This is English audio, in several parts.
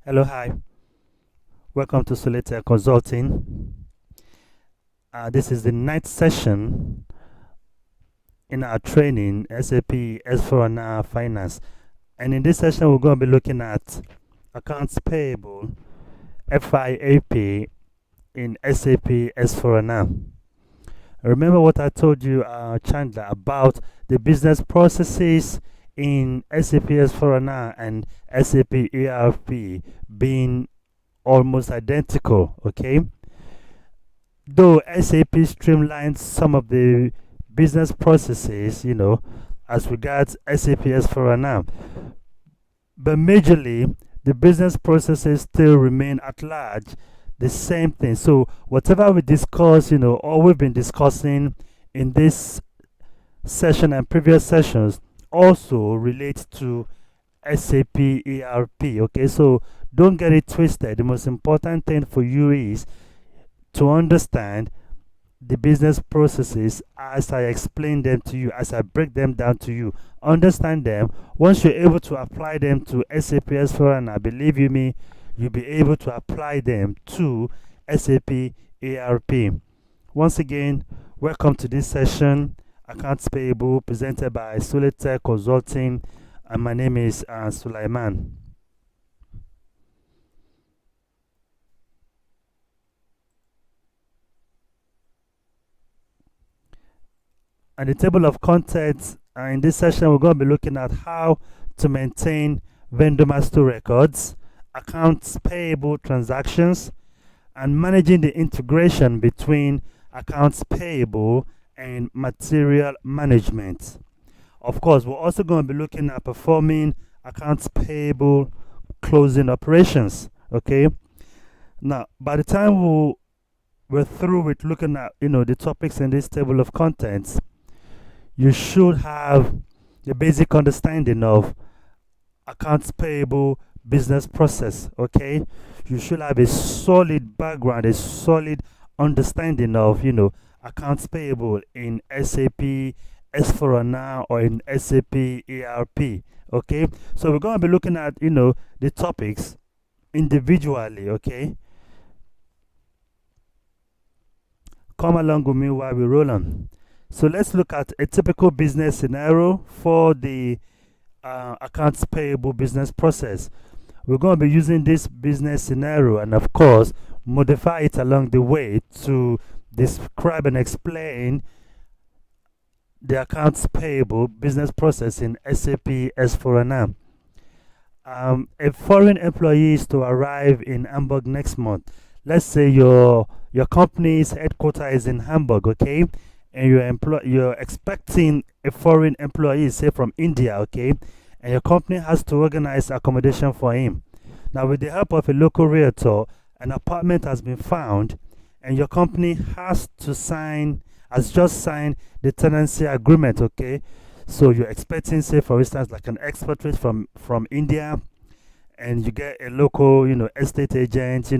Hello, hi. Welcome to Solitaire Consulting. This is the ninth session in our training, SAP S4Hana Finance. And in this session, we're going to be looking at Accounts Payable, FIAP in SAP S4Hana. Remember what I told you, Chandler, about the business processes in SAP S4Hana and SAP ERP being almost identical, okay? Though SAP streamlines some of the business processes, as regards SAP S4HANA, but majorly the business processes still remain at large the same thing. So whatever we discuss, or we've been discussing in this session and previous sessions also relate to SAP ERP. Okay, so don't get it twisted. The most important thing for you is to understand the business processes as I explain them to you, as I break them down to you. Understand them. Once you're able to apply them to SAP S4HANA, believe you me, you'll be able to apply them to SAP ERP. Once again, welcome to this session, Accounts Payable, presented by Solitaire Consulting, and my name is Sulaiman. And the table of contents, in this session, we're going to be looking at how to maintain vendor master records, accounts payable transactions, and managing the integration between accounts payable and material management. Of course, we're also going to be looking at performing accounts payable closing operations. Okay. Now, by the time we're through with looking at the topics in this table of contents, you should have the basic understanding of accounts payable business process. Okay, you should have a solid background, a solid understanding of accounts payable in SAP S4HANA or in SAP ERP. Okay, so we're going to be looking at the topics individually. Okay, come along with me while we roll on. So let's look at a typical business scenario for the accounts payable business process. We're going to be using this business scenario and, of course, modify it along the way to describe and explain the accounts payable business process in SAP S4HANA. A foreign employee is to arrive in Hamburg next month. Let's say your company's headquarters is in Hamburg, okay? And you're expecting a foreign employee, say from India, okay? And your company has to organize accommodation for him. Now, with the help of a local realtor, an apartment has been found, and your company has just signed the tenancy agreement, okay? So you're expecting, say, for instance, like an expatriate from India, and you get a local, estate agent,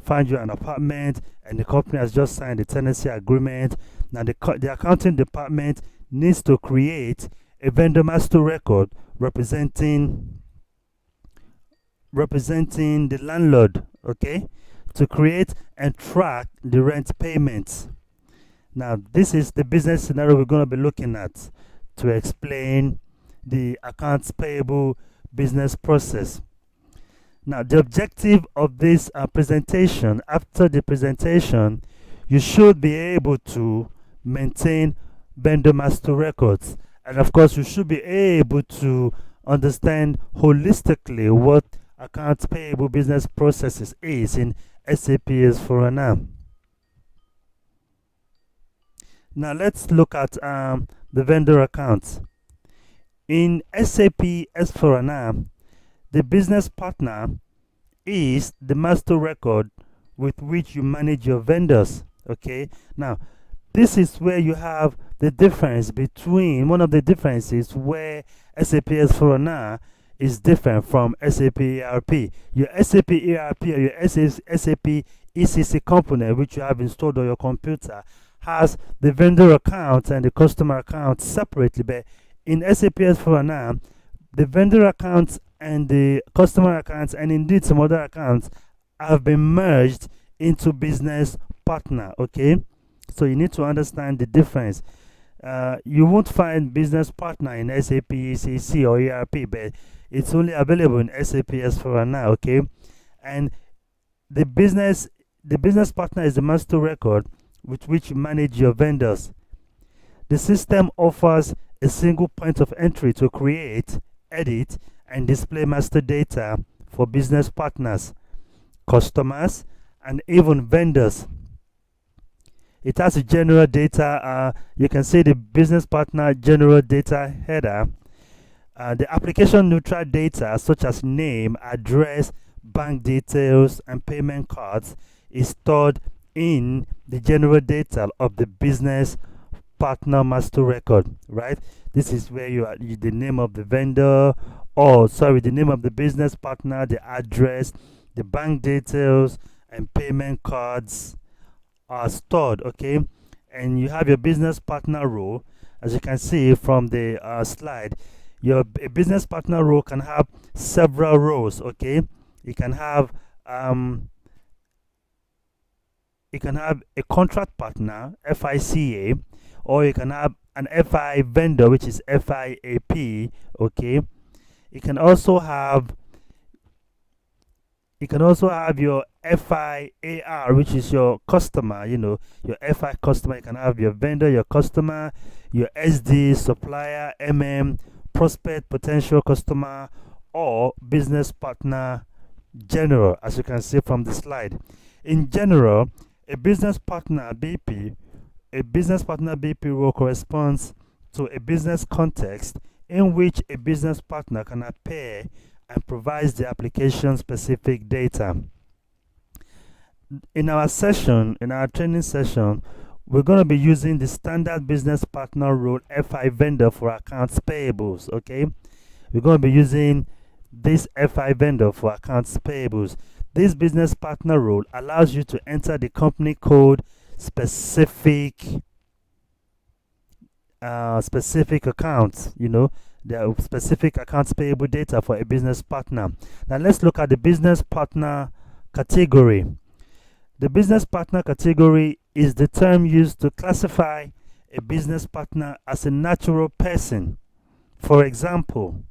find you an apartment, and the company has just signed the tenancy agreement. Now, the accounting department needs to create a vendor master record representing the landlord, okay, to create and track the rent payments. Now, this is the business scenario we're going to be looking at to explain the accounts payable business process. Now, the objective of this presentation, after the presentation, you should be able to maintain vendor master records. And of course, you should be able to understand holistically what accounts payable business processes is in SAP S4HANA. Now, let's look at the vendor accounts. In SAP S4HANA, the business partner is the master record with which you manage your vendors. Okay, now this is where you have the difference between one of the differences where SAP S4HANA is different from SAP ERP. Your SAP ERP or your SAP ECC component, which you have installed on your computer, has the vendor account and the customer account separately, but in SAP S4HANA, the vendor accounts and the customer accounts, and indeed some other accounts, have been merged into business partner. Okay, so you need to understand the difference. You won't find business partner in SAP ECC or ERP, but it's only available in SAP S4Hana. Okay, and the business the business partner is the master record with which you manage your vendors. The system offers a single point of entry to create, edit, and display master data for business partners, customers, and even vendors. It has a general data. You can see the business partner general data header. The application neutral data, such as name, address, bank details, and payment cards, is stored in the general data of the business partner master record, right? This is where the name of the vendor, or sorry, the name of the business partner, the address, the bank details, and payment cards are stored. Okay, and you have your business partner role. As you can see from the slide, a business partner role can have several roles. Okay, you can have um, a contract partner, FICA, or you can have an FI vendor, which is FIAP. Okay, you can also have your FIAR, which is your customer. Your FI customer. You can have your vendor, your customer, your SD, supplier, prospect, potential customer, or business partner general, as you can see from the slide. In general, a business partner BP role corresponds to a business context in which a business partner can appear and provides the application specific data. In our training session, we're going to be using the standard business partner role FI vendor for accounts payables. Okay, we're going to be using this FI vendor for accounts payables. This business partner role allows you to enter the company code specific accounts, the specific accounts payable data for a business partner. Now let's look at the business partner category. The business partner category is the term used to classify a business partner as a natural person. For example,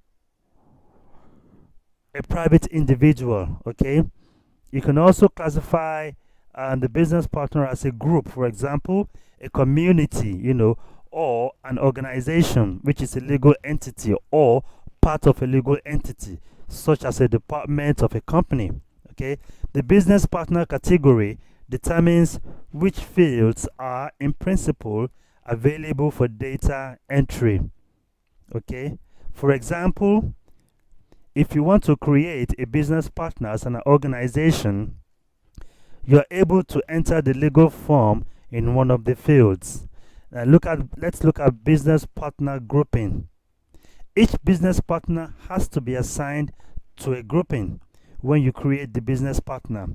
a private individual. Okay, you can also classify the business partner as a group, for example, a community, or an organization, which is a legal entity or part of a legal entity, such as a department of a company. Okay, the business partner category determines which fields are, in principle, available for data entry. Okay, for example, if you want to create a business partner as an organization, you are able to enter the legal form in one of the fields. Now let's look at business partner grouping. Each business partner has to be assigned to a grouping when you create the business partner.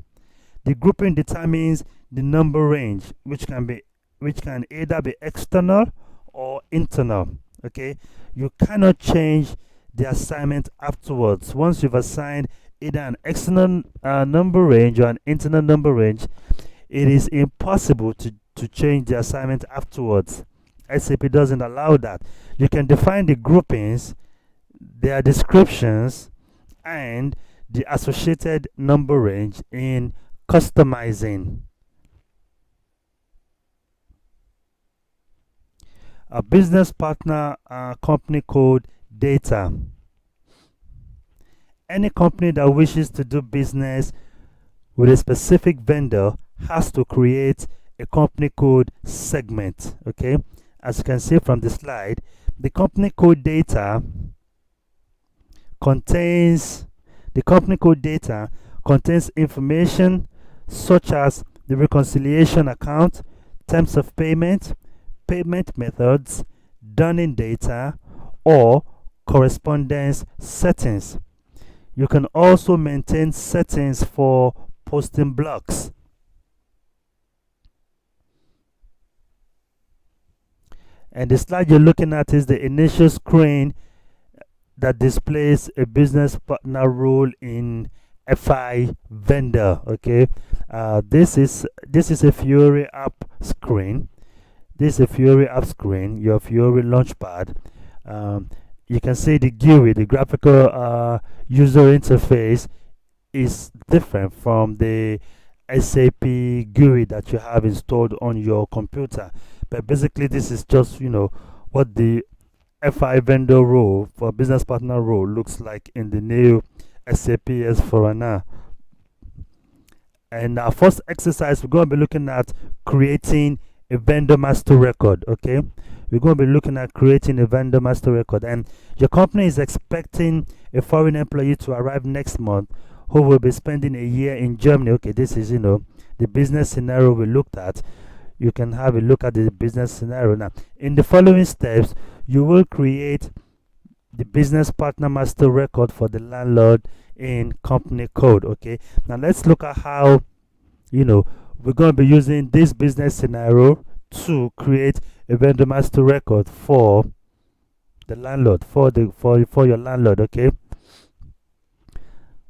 The grouping determines the number range, which can either be external or internal. Okay, you cannot change the assignment afterwards. Once you've assigned either an external number range or an internal number range, it is impossible to change the assignment afterwards. SAP doesn't allow that. You can define the groupings, their descriptions, and the associated number range in customizing. A business partner company code data. Any company that wishes to do business with a specific vendor has to create a company code segment. Okay, as you can see from the slide, the company code data contains information such as the reconciliation account, terms of payment, payment methods, dunning data, or correspondence settings. You can also maintain settings for posting blocks. And the slide you're looking at is the initial screen that displays a business partner role in FI vendor. Okay, this is a Fiori app screen. This is a Fiori app screen. Your Fiori Launchpad. Um, you can see the GUI, the graphical user interface, is different from the SAP GUI that you have installed on your computer. But basically, this is just what the FI vendor role for business partner role looks like in the new SAP S4Hana. And our first exercise, we're going to be looking at creating a vendor master record. Okay, we're going to be looking at creating a vendor master record, and your company is expecting a foreign employee to arrive next month who will be spending a year in Germany. Okay, this is the business scenario we looked at. You can have a look at the business scenario now. In the following steps, you will create the business partner master record for the landlord in company code. Okay, now let's look at how we're going to be using this business scenario to create a vendor master record for the landlord, for your landlord. Okay,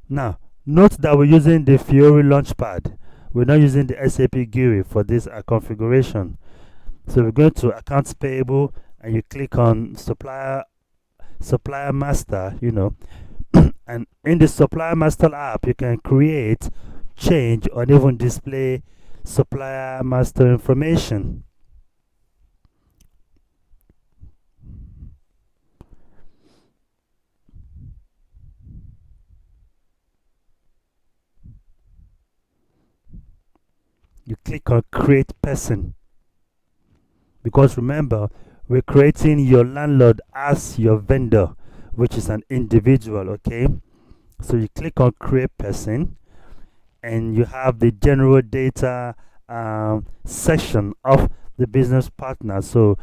now note that we're using the Fiori Launchpad. We're not using the SAP GUI for this configuration. So we're going to Accounts Payable, and you click on Supplier Master, and in the Supplier Master app, you can create, change, or even display Supplier Master information. You click on Create Person, because remember, we're creating your landlord as your vendor, which is an individual. Okay, so you click on Create Person, and you have the general data section of the business partner. So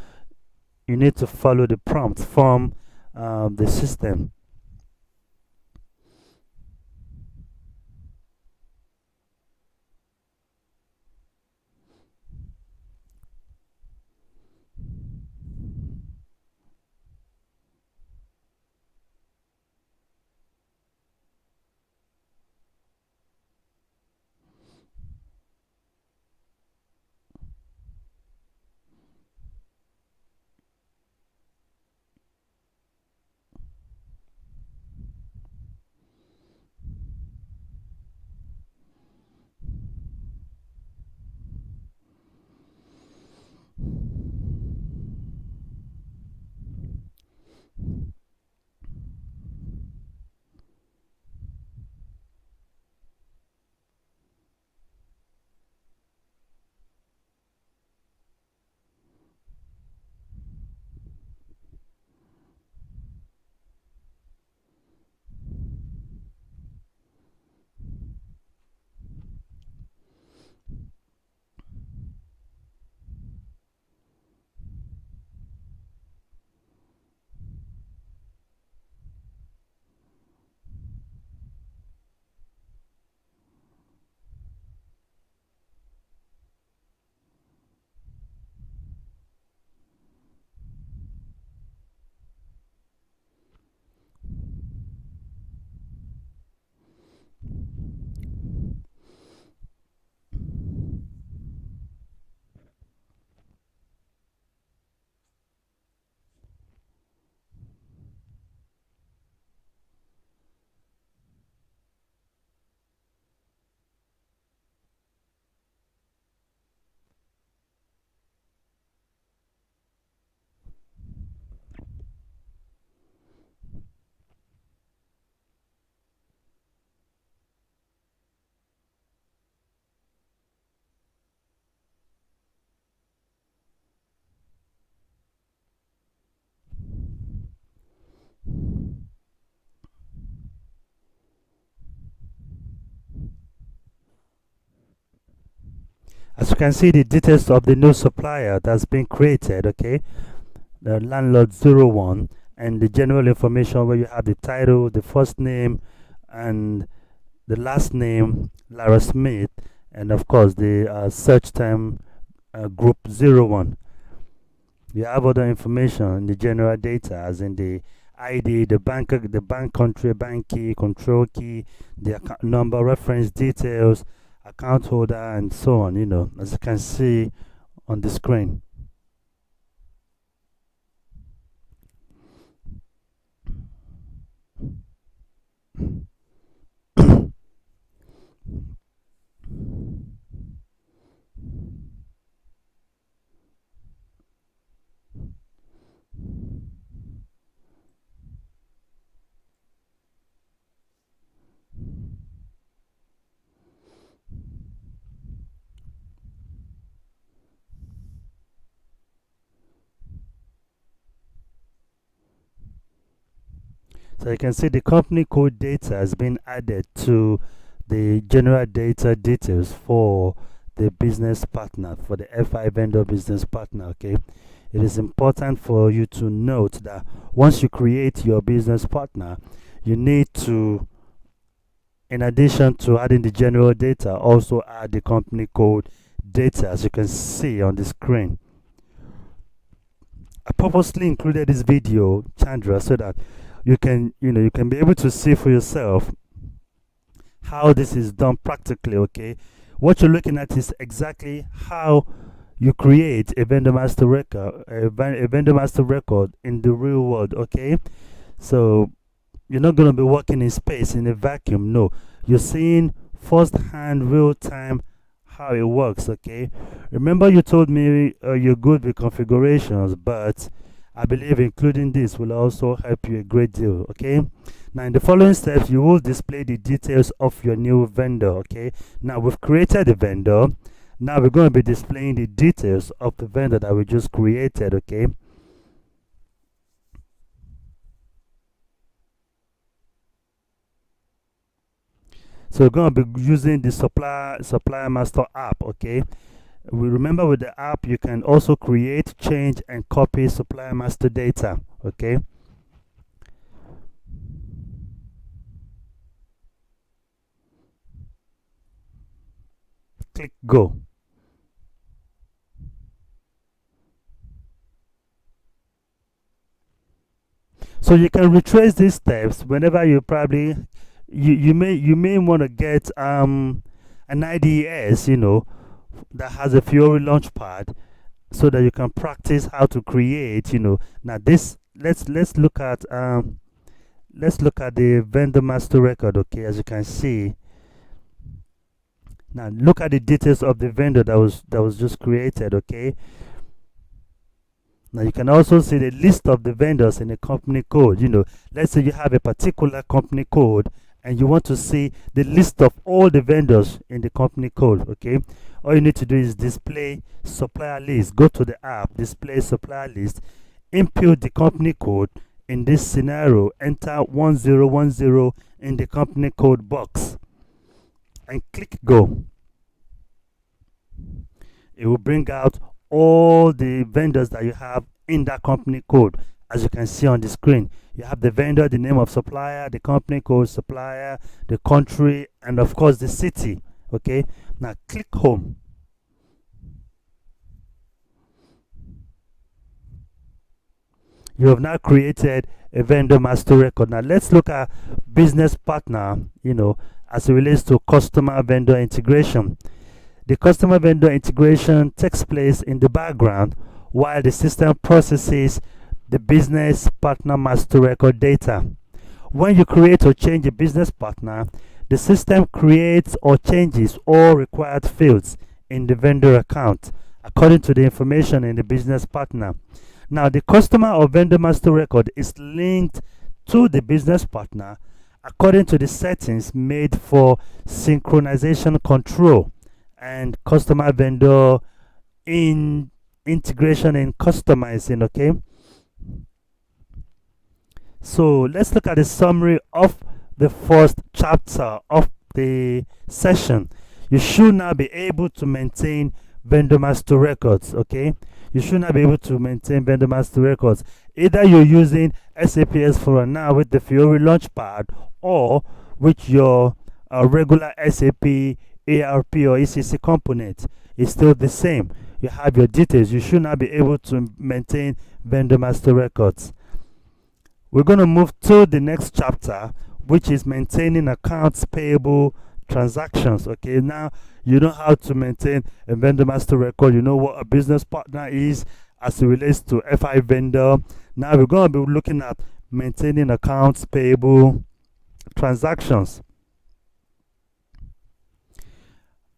you need to follow the prompt from the system. As you can see, the details of the new supplier that's been created. Okay, the landlord 01, and the general information where you have the title, the first name, and the last name, Lara Smith, and of course the search term group 01. You have other information in the general data, as in the ID, the bank country, bank key, control key, the account number, reference details, account holder, and so on, as you can see on the screen. So you can see the company code data has been added to the general data details for the business partner, for the FI vendor business partner. Okay, it is important for you to note that once you create your business partner, you need to, in addition to adding the general data, also add the company code data, as you can see on the screen. I purposely included this video, Chandra, so that you can be able to see for yourself how this is done practically. Okay, what you're looking at is exactly how you create a vendor master record, a vendor master record in the real world. Okay, so you're not going to be working in space in a vacuum. No, you're seeing first-hand, real-time how it works. Okay, remember you told me you're good with configurations, but I believe including this will also help you a great deal. Okay, now in the following steps you will display the details of your new vendor. Okay, now we've created a vendor. Now we're going to be displaying the details of the vendor that we just created. Okay, so we're going to be using the supplier master app. Okay, we remember with the app you can also create, change, and copy supplier master data. Okay, click go. So you can retrace these steps whenever you probably you may want to get an IDS that has a Fiori launchpad, so that you can practice how to create. Now this, let's look at the vendor master record. Okay, as you can see, now look at the details of the vendor that was just created. Okay, now you can also see the list of the vendors in the company code. Let's say you have a particular company code and you want to see the list of all the vendors in the company code. Okay, all you need to do is display supplier list. Go to the app, display supplier list, input the company code. In this scenario, enter 1010 in the company code box and click go. It will bring out all the vendors that you have in that company code. As you can see on the screen, you have the vendor, the name of supplier, the company code, supplier, the country, and of course the city. Okay, now click home. You have now created a vendor master record. Now let's look at business partner, as it relates to customer vendor integration. The customer vendor integration takes place in the background while the system processes the business partner master record data. When you create or change a business partner, the system creates or changes all required fields in the vendor account according to the information in the business partner. Now, the customer or vendor master record is linked to the business partner according to the settings made for synchronization control and customer vendor integration and customizing. Okay, so let's look at the summary of the first chapter of the session. You should now be able to maintain vendor master records. Okay, you should not be able to maintain vendor master records. Either you're using SAP S4Hana with the Fiori Launchpad, or with your regular SAP ARP or ECC component. It's still the same. You have your details. You should not be able to maintain vendor master records. we're going to move to the next chapter, which is maintaining accounts payable transactions. Okay, now you know how to maintain a vendor master record. You know what a business partner is as it relates to FI vendor. Now we're going to be looking at maintaining accounts payable transactions.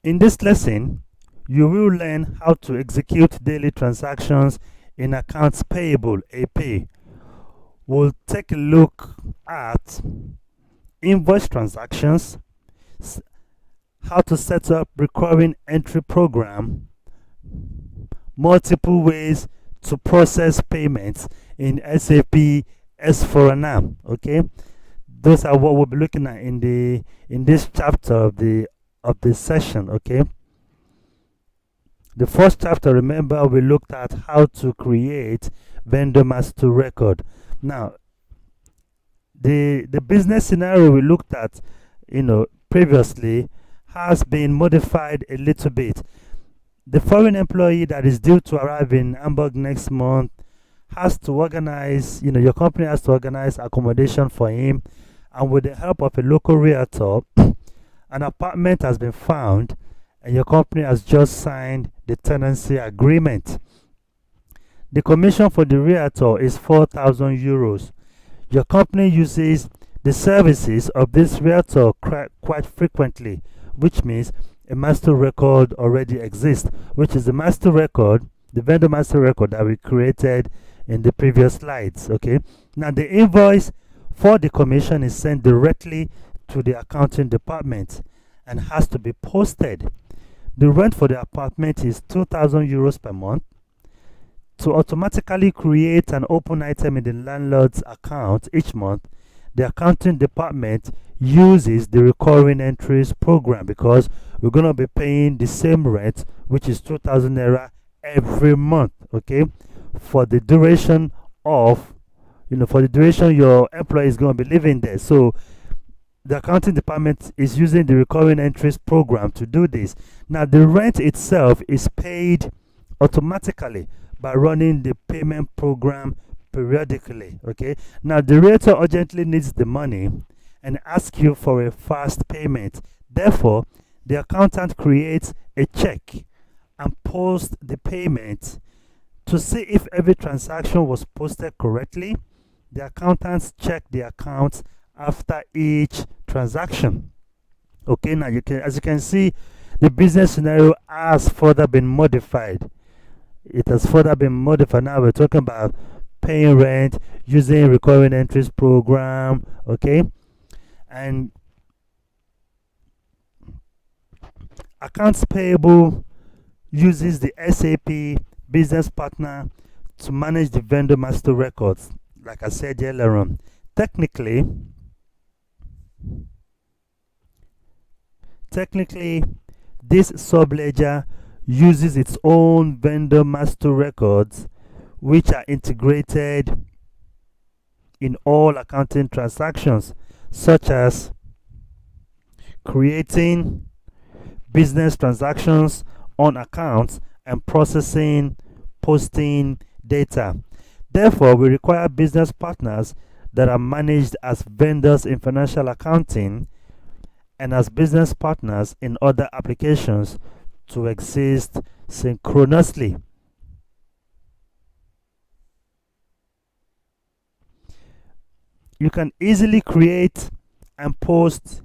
In this lesson, you will learn how to execute daily transactions in accounts payable AP. We'll take a look at invoice transactions, how to set up recurring entry program, multiple ways to process payments in SAP S4Hana. Okay, those are what we'll be looking at in this chapter of this session. Okay, the first chapter, remember, we looked at how to create vendor master record. Now, the business scenario we looked at, previously has been modified a little bit. The foreign employee that is due to arrive in Hamburg next month has to organize, your company has to organize accommodation for him, and with the help of a local realtor, an apartment has been found, and your company has just signed the tenancy agreement. The commission for the realtor is 4,000 euros. Your company uses the services of this realtor quite frequently, which means a master record already exists, which is the master record, the vendor master record that we created in the previous slides. Okay, now the invoice for the commission is sent directly to the accounting department and has to be posted. The rent for the apartment is 2,000 euros per month. To automatically create an open item in the landlord's account each month, the accounting department uses the recurring entries program, because we're going to be paying the same rent, which is 2,000 naira every month. Okay, for the duration of, for the duration your employee is going to be living there. So the accounting department is using the recurring entries program to do this. Now, the rent itself is paid automatically by running the payment program periodically. Okay, now the realtor urgently needs the money and asks you for a fast payment. Therefore, the accountant creates a check and posts the payment. To see if every transaction was posted correctly, the accountants check the accounts after each transaction. Okay, now as you can see, the business scenario has further been modified. It has further been modified. Now we're talking about paying rent using recurring entries program. Okay, and accounts payable uses the SAP business partner to manage the vendor master records, like I said earlier on. Technically, this subledger uses its own vendor master records, which are integrated in all accounting transactions, such as creating business transactions on accounts and processing posting data. Therefore, we require business partners that are managed as vendors in financial accounting and as business partners in other applications to exist synchronously. You can easily create and post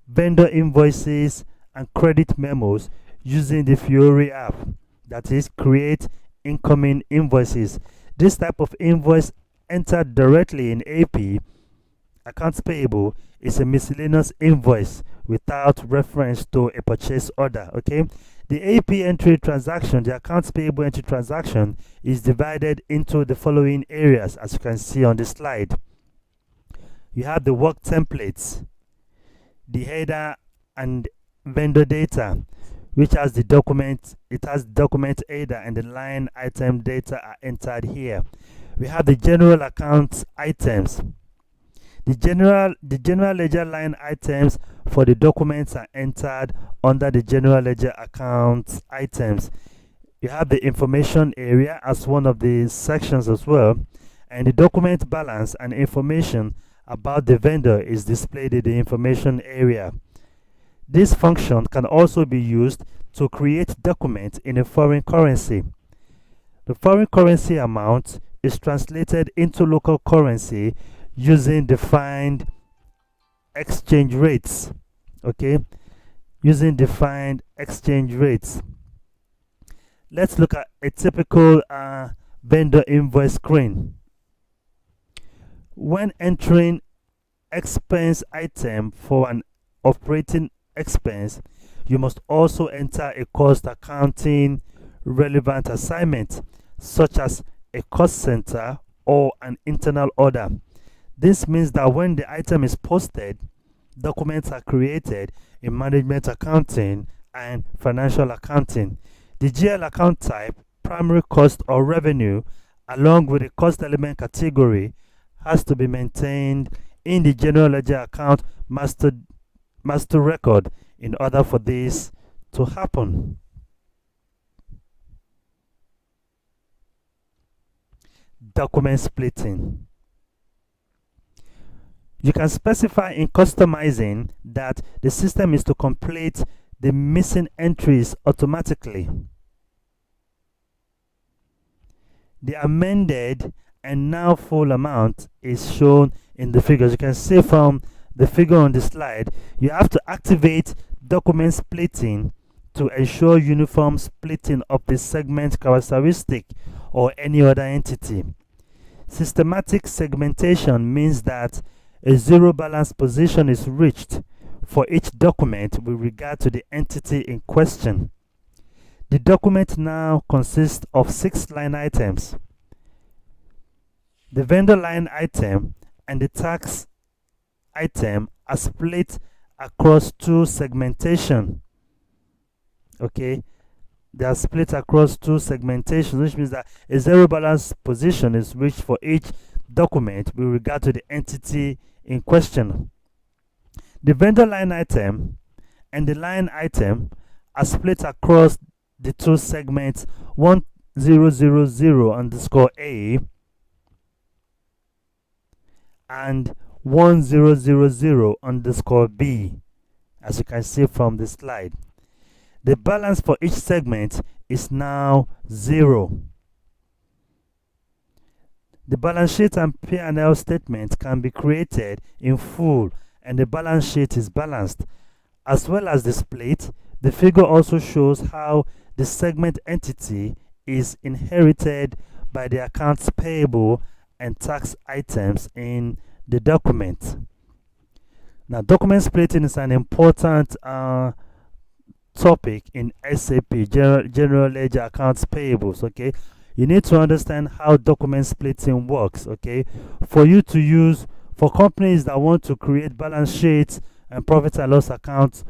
vendor invoices and credit memos using the Fiori app, that is, create incoming invoices. This type of invoice entered directly in AP Accounts Payable is a miscellaneous invoice without reference to a purchase order. Okay, the AP entry transaction, the Accounts Payable entry transaction, is divided into the following areas, as you can see on the slide. You have the work templates, the header and vendor data, which has the document, it has document header and the line item data are entered here. We have the general accounts items. The general ledger line items for the documents are entered under the general ledger accounts items. You have the information area as one of the sections as well, and the document balance and information about the vendor is displayed in the information area. This function can also be used to create documents in a foreign currency. The foreign currency amount is translated into local currency using defined exchange rates. Okay, using defined exchange rates. Let's look at a typical vendor invoice screen. When entering expense item for an operating expense, you must also enter a cost accounting relevant assignment, such as a cost center or an internal order. This means that when the item is posted, documents are created in management accounting and financial accounting. The GL account type, primary cost or revenue, along with the cost element category, has to be maintained in the general ledger account master record in order for this to happen. Document splitting. You can specify in customizing that the system is to complete the missing entries automatically. The amended and now full amount is shown in the figures. You can see from the figure on the slide, you have to activate document splitting to ensure uniform splitting of the segment characteristic or any other entity. Systematic segmentation means that a zero balance position is reached for each document with regard to the entity in question. The document now consists of 6 line items. The vendor line item and the tax item are split across 2 segmentation. Okay, they are split across 2 segmentations, which means that a zero balance position is reached for each document with regard to the entity in question. The vendor line item and the line item are split across the 2 segments 1000_A and 1000_B, as you can see from the slide. The balance for each segment is now 0. The balance sheet and P&L statement can be created in full and the balance sheet is balanced. As well as the split, the figure also shows how the segment entity is inherited by the accounts payable and tax items in the document. Now, document splitting is an important topic in SAP, General Ledger Accounts Payables. Okay, you need to understand how document splitting works. Okay, for you to use, for companies that want to create balance sheets and profit and loss accounts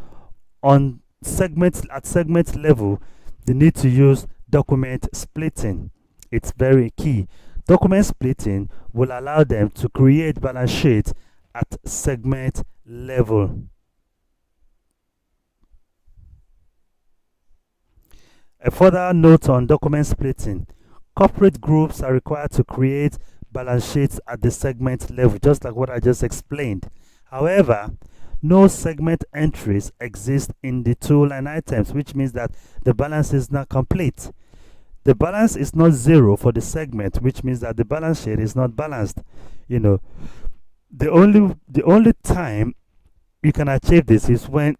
on segments at segment level, they need to use document splitting. It's very key. Document splitting will allow them to create balance sheets at segment level. A further note on document splitting: corporate groups are required to create balance sheets at the segment level, just like what I just explained. However, no segment entries exist in the 2 line items, which means that the balance is not complete. The balance is not 0 for the segment, which means that the balance sheet is not balanced. You know, the only time you can achieve this is when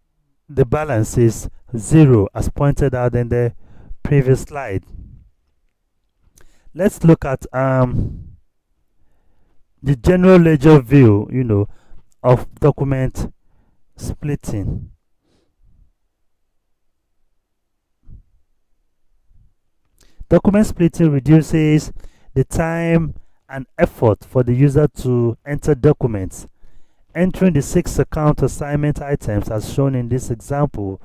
the balance is 0, as pointed out in the previous slide. Let's look at the general ledger view, of document splitting. Document splitting reduces the time and effort for the user to enter documents. Entering the 6 account assignment items as shown in this example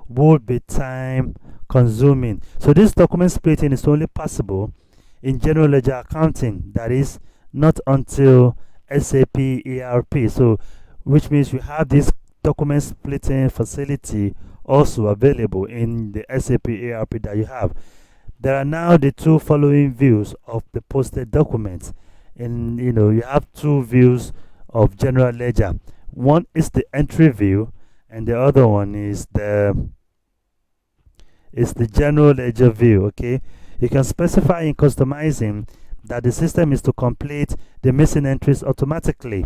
would be time consuming. So this document splitting is only possible in general ledger accounting, that is not until SAP ERP. So which means you have this document splitting facility also available in the SAP ERP that you have. There are now the 2 following views of the posted documents. in you have two views of general ledger. One is the entry view, and the other one is the general ledger view. Okay, you can specify in customizing that the system is to complete the missing entries automatically.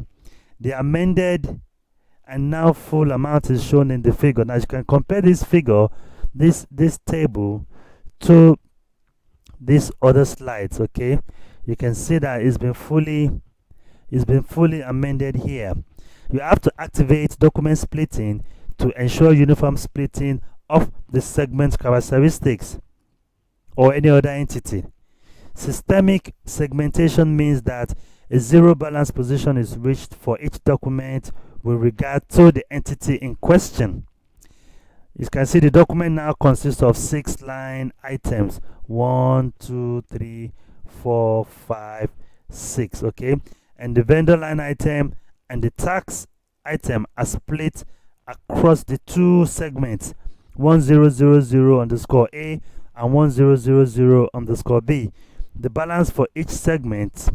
The amended and now full amount is shown in the figure. Now you can compare this figure, this table, to these other slides. Okay, you can see that it's been fully amended here. You have to activate document splitting to ensure uniform splitting of the segment characteristics or any other entity. Systemic segmentation means that a zero balance position is reached for each document with regard to the entity in question. You can see the document now consists of 6 line items: 1, 2, 3, 4, 5, 6. Okay, and the vendor line item and the tax item are split across the two segments: 1000 underscore A and 1000 underscore B. The balance for each segment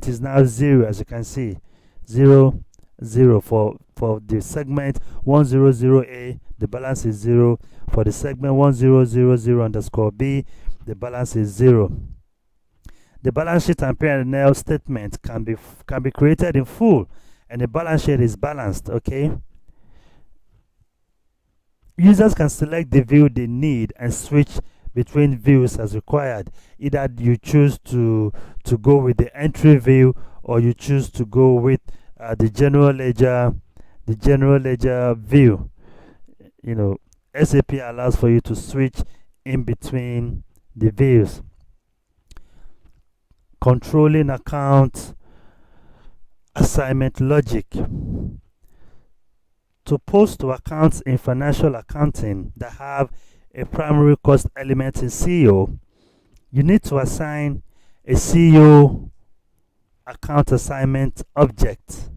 is now 0, as you can see. 0, 0 for the segment 100A, the balance is 0. For the segment 1000 underscore B, the balance is 0. The balance sheet and P&L statement can be created in full, and the balance sheet is balanced. Okay, users can select the view they need and switch between views as required. Either you choose to go with the entry view, or you choose to go with the general ledger view. SAP allows for you to switch in between the views. Controlling account assignment logic. To post to accounts in financial accounting that have a primary cost element in CEO, you need to assign a CEO account assignment object.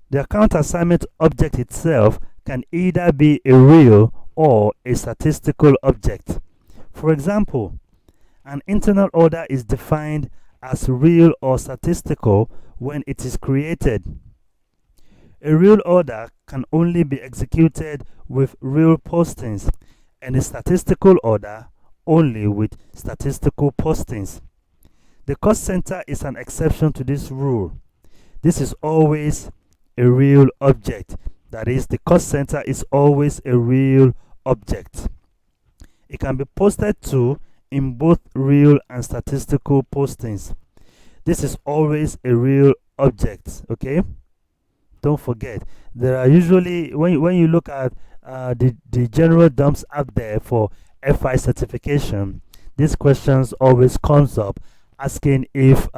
The account assignment object itself can either be a real or a statistical object. For example, an internal order is defined as real or statistical when it is created. A real order can only be executed with real postings, and a statistical order only with statistical postings. The cost center is an exception to this rule. This is always a real object. That is, the cost center is always a real object. It can be posted to in both real and statistical postings. This is always a real object. Okay, don't forget, there are usually, when you look at the general dumps out there for FI certification, these questions always comes up asking if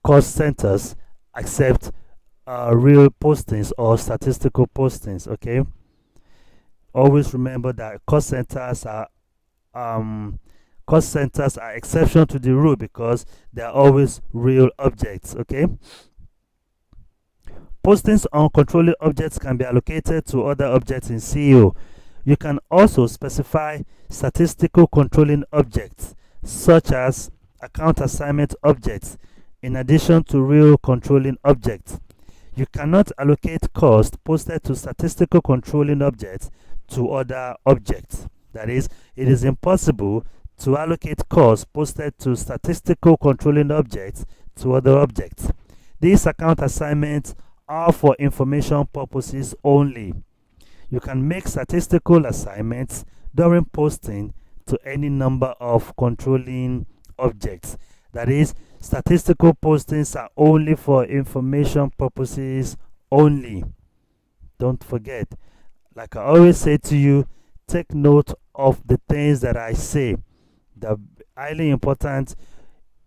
cost centers accept real postings or statistical postings. Okay, always remember that cost centers are exception to the rule because they are always real objects. Okay, postings on controlling objects can be allocated to other objects in CEO. You can also specify statistical controlling objects such as account assignment objects in addition to real controlling objects. You cannot allocate cost posted to statistical controlling objects to other objects. That is, it is impossible to allocate cost posted to statistical controlling objects to other objects. These account assignments are for information purposes only. You can make statistical assignments during posting to any number of controlling objects. That is, statistical postings are only for information purposes only. Don't forget, like I always say to you, take note of the things that I say. They're highly important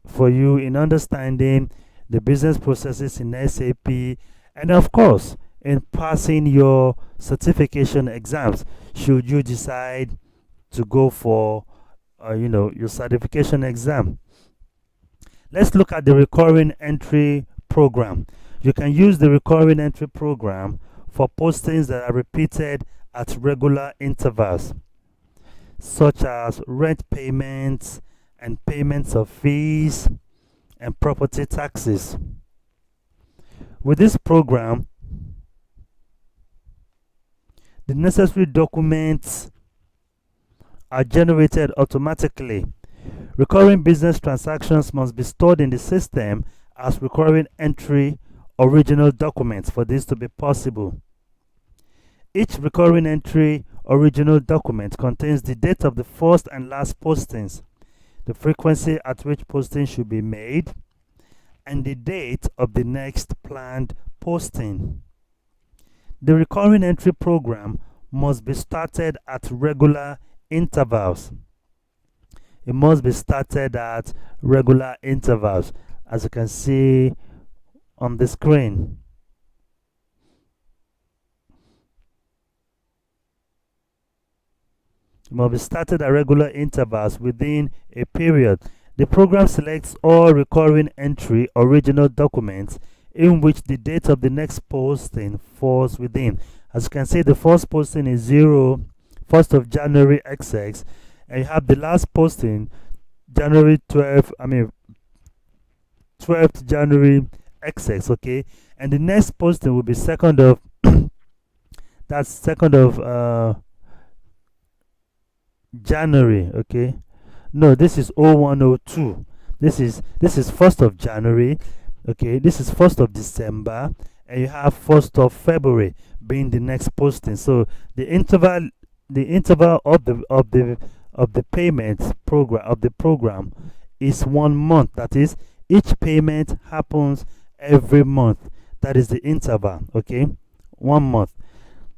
for you in understanding the business processes in SAP, and of course in passing your certification exams should you decide to go for your certification exam. Let's look at the recurring entry program. You can use the recurring entry program for postings that are repeated at regular intervals, such as rent payments and payments of fees and property taxes. With this program, the necessary documents are generated automatically. Recurring business transactions must be stored in the system as recurring entry original documents for this to be possible. Each recurring entry original document contains the date of the first and last postings, the frequency at which posting should be made, and the date of the next planned posting. The recurring entry program must be started at regular intervals. It must be started at regular intervals, as you can see on the screen. It must be started at regular intervals within a period. The program selects all recurring entry original documents in which the date of the next posting falls within. As you can see, the first posting is 1st of January XX, and you have the last posting January 12th January XX, okay, and the next posting will be 2nd of that's 2nd of January, okay. No, this is 0102. This is 1st of January, okay. This is 1st of December, and you have 1st of February being the next posting. So the interval of the payment program is 1 month. That is, each payment happens every month. That is the interval, okay, 1 month.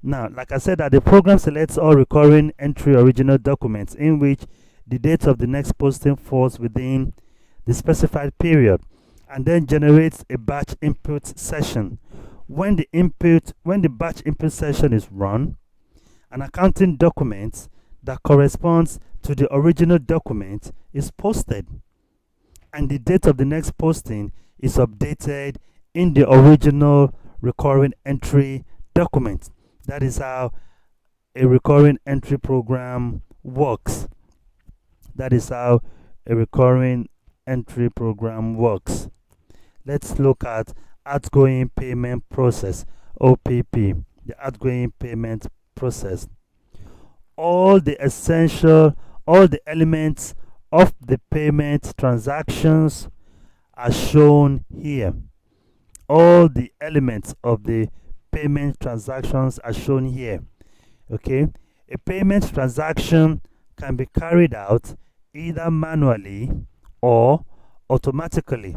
Now, like I said, that the program selects all recurring entry original documents in which the date of the next posting falls within the specified period, and then generates a batch input session. When the batch input session is run, an accounting document that corresponds to the original document is posted, and the date of the next posting is updated in the original recurring entry document. That is how a recurring entry program works. That is how a recurring entry program works. Let's look at outgoing payment process, OPP, the outgoing payment process. All the elements of the payment transactions are shown here. All the elements of the payment transactions are shown here. Okay, a payment transaction can be carried out either manually or automatically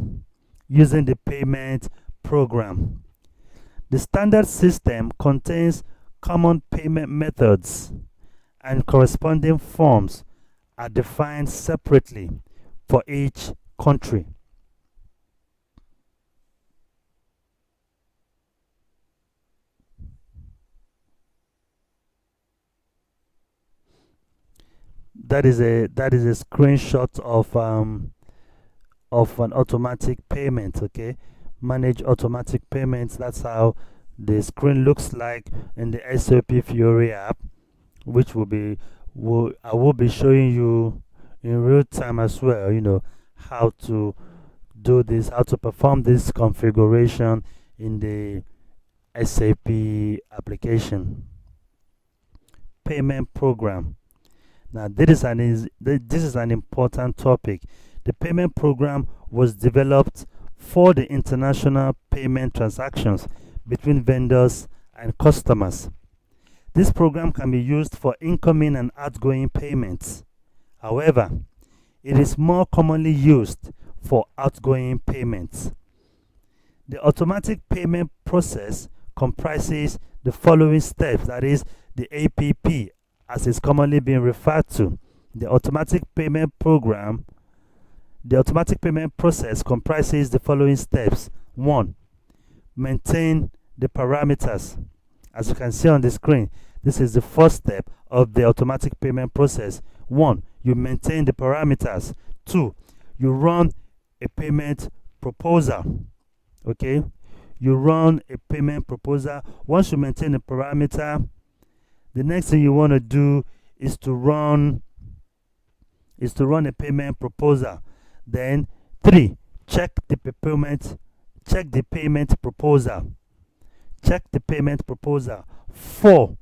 using the payment program. The standard system contains common payment methods, and corresponding forms are defined separately for each country. That is a screenshot of an automatic payment. Okay, manage automatic payments. That's how the screen looks like in the SAP Fiori app, which I will be showing you in real time as well. You know how to do this, how to perform this configuration in the SAP application. Payment program. Now, this is an important topic. The payment program was developed for the international payment transactions between vendors and customers. This program can be used for incoming and outgoing payments. However, it is more commonly used for outgoing payments. The automatic payment process comprises the following steps, that is, the APP, as is commonly being referred to. The automatic payment process comprises the following steps. 1. Maintain the parameters. As you can see on the screen, this is the first step of the automatic payment process. 1. You maintain the parameters. 2. You run a payment proposal. Okay? You run a payment proposal. Once you maintain a parameter, the next thing you want to do is to run is to run a payment proposal. Then 3, check the payment proposal. Check the payment proposal. 4,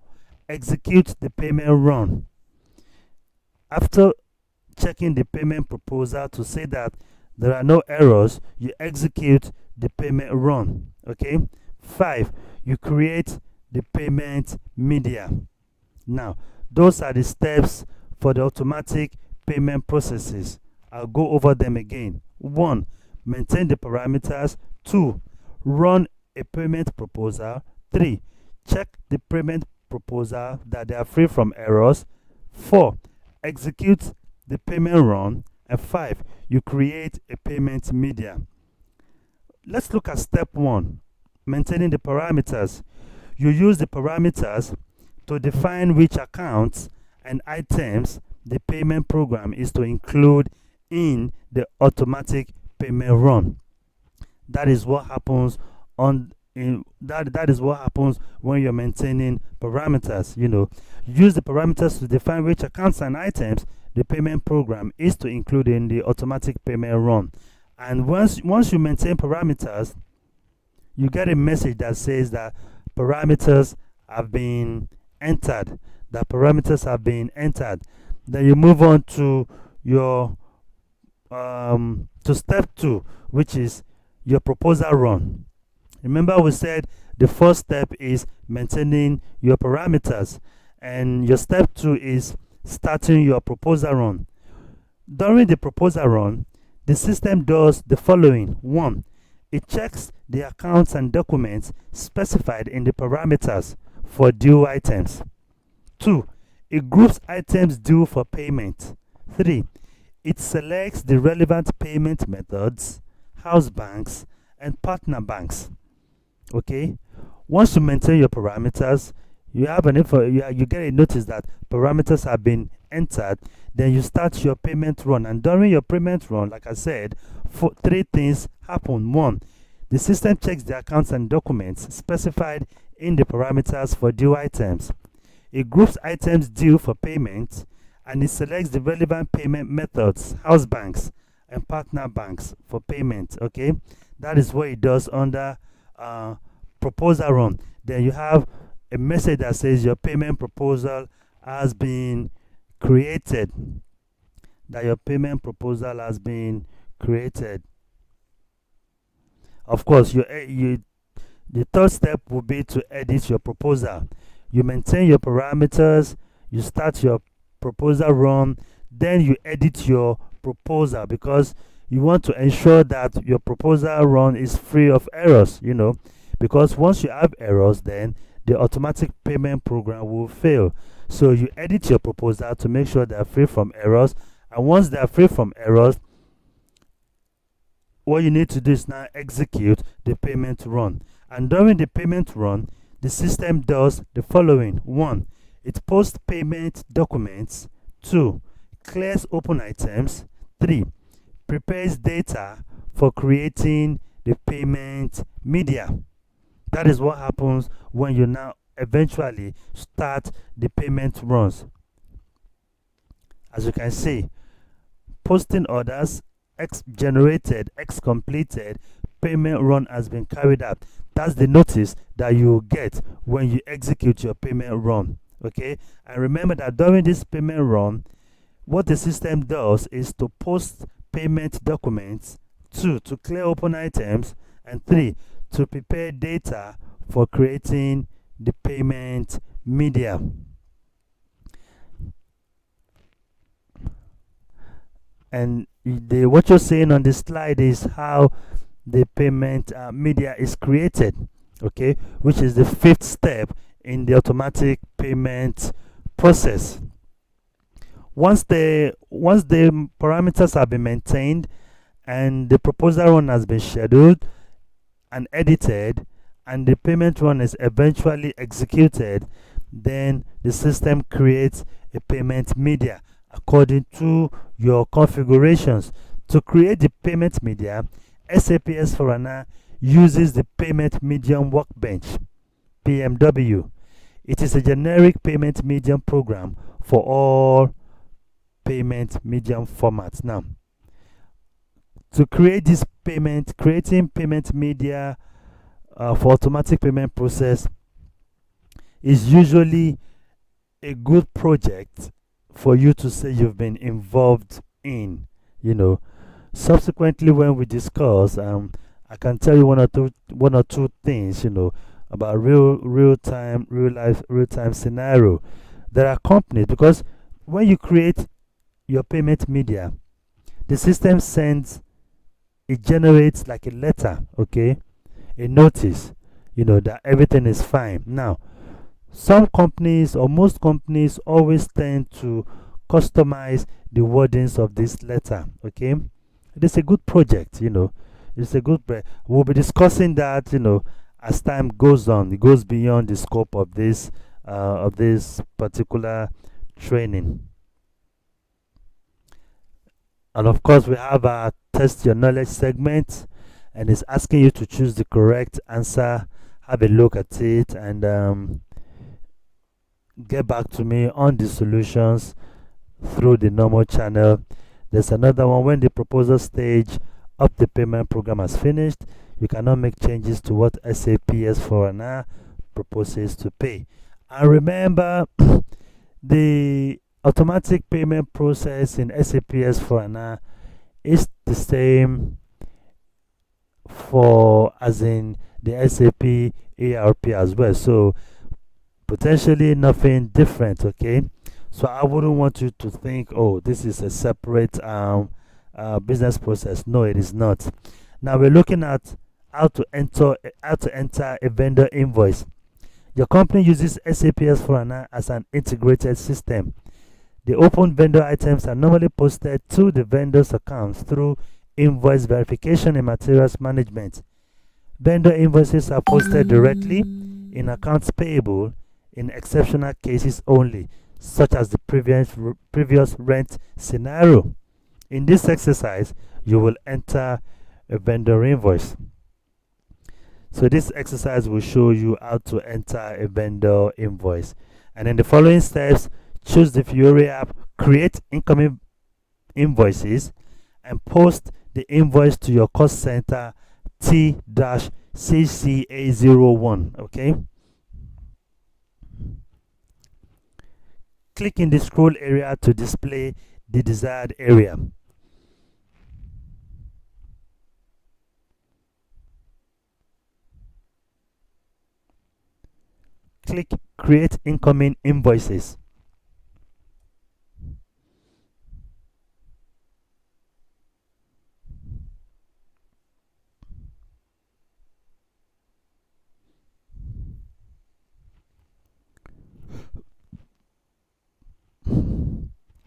execute the payment run. After checking the payment proposal to say that there are no errors, you execute the payment run. Okay. 5, you create the payment media. Now, those are the steps for the automatic payment processes. I'll go over them again. 1, maintain the parameters. 2, run a payment proposal. 3, check the payment proposal that they are free from errors. 4, execute the payment run. And 5, you create a payment media. Let's look at step 1, maintaining the parameters. You use the parameters to define which accounts and items the payment program is to include in the automatic payment run. That is what happens that is what happens when you're maintaining parameters. Use the parameters to define which accounts and items the payment program is to include in the automatic payment run. And once you maintain parameters, you get a message that says that parameters have been entered. Then you move on to your to step 2, which is your proposal run. Remember, we said the first step is maintaining your parameters, and your step 2 is starting your proposal run. During the proposal run, the system does the following. 1, it checks the accounts and documents specified in the parameters for due items. 2, it groups items due for payment. 3, it selects the relevant payment methods, house banks, and partner banks. Okay. Once you maintain your parameters, you get a notice that parameters have been entered. Then you start your payment run, and during your payment run, like I said, 3 things happen. 1, the system checks the accounts and documents specified in the parameters for due items. It groups items due for payment, and it selects the relevant payment methods, house banks, and partner banks for payment. Okay, that is what it does under proposal run. Then you have a message that says your payment proposal has been created. Of course, the third step will be to edit your proposal. You maintain your parameters, you start your proposal run, then you edit your proposal, because you want to ensure that your proposal run is free of errors, because once you have errors, then the automatic payment program will fail. So you edit your proposal to make sure they are free from errors, and once they are free from errors, what you need to do is now execute the payment run. And during the payment run, the system does the following. 1, it posts payment documents. 2, clears open items. 3, prepares data for creating the payment media. That is what happens when you now eventually start the payment runs. As you can see, posting orders, X generated, X completed, payment run has been carried out. That's the notice that you get when you execute your payment run. Okay, and remember that during this payment run, what the system does is to post payment documents. 2, to clear open items. And 3, to prepare data for creating the payment media. And what you're seeing on this slide is how the payment media is created, okay, which is the 5th step in the automatic payment process. Once the parameters have been maintained and the proposal run has been scheduled and edited, and the payment run is eventually executed, then the system creates a payment media according to your configurations. To create the payment media, SAP S4Hana uses the Payment Medium Workbench, PMW. It is a generic payment medium program for all payment medium format. Now, to create this creating payment media for automatic payment process is usually a good project for you to say you've been involved in. You know, subsequently, when we discuss, I can tell you one or two things. About real time scenario. There are companies, because when you create your payment media, the system sends, it generates like a letter, okay, a notice, that everything is fine. Now, some companies or most companies always tend to customize the wordings of this letter, okay. It is a good project. It's a good we'll be discussing that, as time goes on. It goes beyond the scope of this particular training. And of course, we have our test your knowledge segment, and it's asking you to choose the correct answer. Have a look at it and get back to me on the solutions through the normal channel. There's another one: when the proposal stage of the payment program has finished, you cannot make changes to what SAP S4Hana proposes to pay. And remember, the automatic payment process in SAP S4Hana is the same for as in the SAP ERP as well. So potentially nothing different, okay? So I wouldn't want you to think, oh, this is a separate business process. No, it is not. Now we're looking at how to enter a vendor invoice. Your company uses SAP S4HANA as an integrated system. The open vendor items are normally posted to the vendor's accounts through invoice verification and materials management. Vendor invoices are posted directly in accounts payable in exceptional cases only, such as the previous rent scenario. In this exercise, you will enter a vendor invoice. So this exercise will show you how to enter a vendor invoice. And in the following steps, choose the Fiori app, create incoming invoices, and post the invoice to your cost center T-CCA01. Okay. Click in the scroll area to display the desired area. Click Create Incoming Invoices.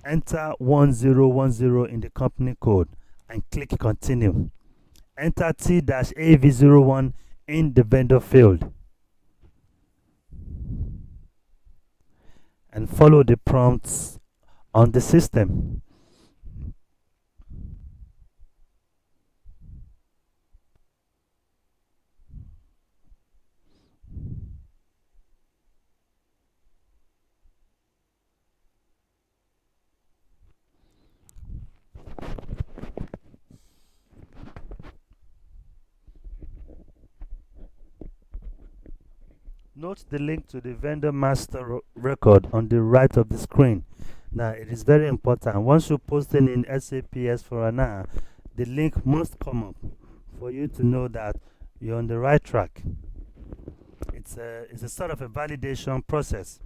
Enter 1010 in the company code and click Continue. Enter T-AV01 in the vendor field and follow the prompts on the system. Note the link to the vendor master record on the right of the screen. Now, it is very important. Once you post it in SAP S4HANA, the link must come up for you to know that you're on the right track. It's a sort of a validation process.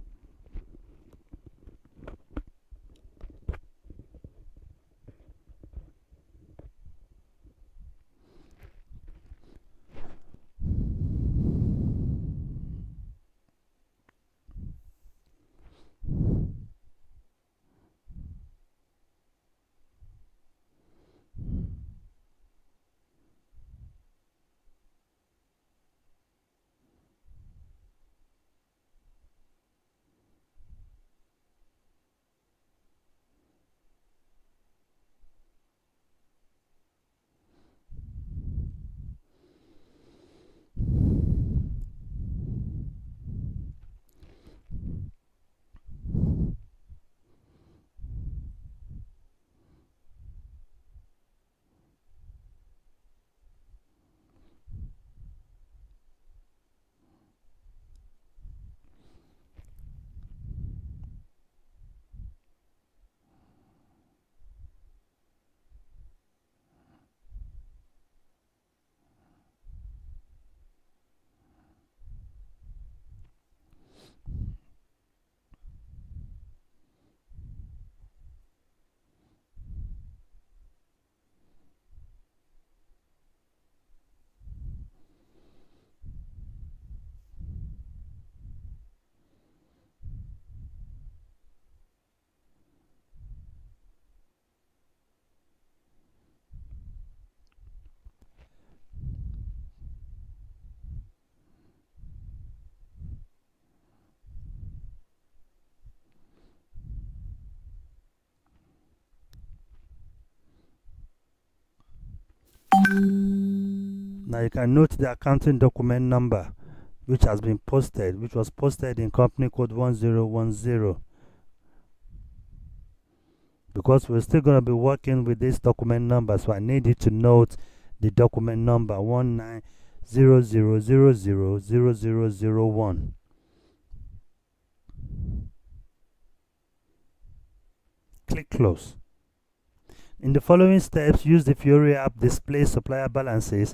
Now you can note the accounting document number which has been posted, which was posted in company code 1010. Because we're still going to be working with this document number, so I need you to note the document number 1900000001. Click close. In the following steps, use the Fiori app display supplier balances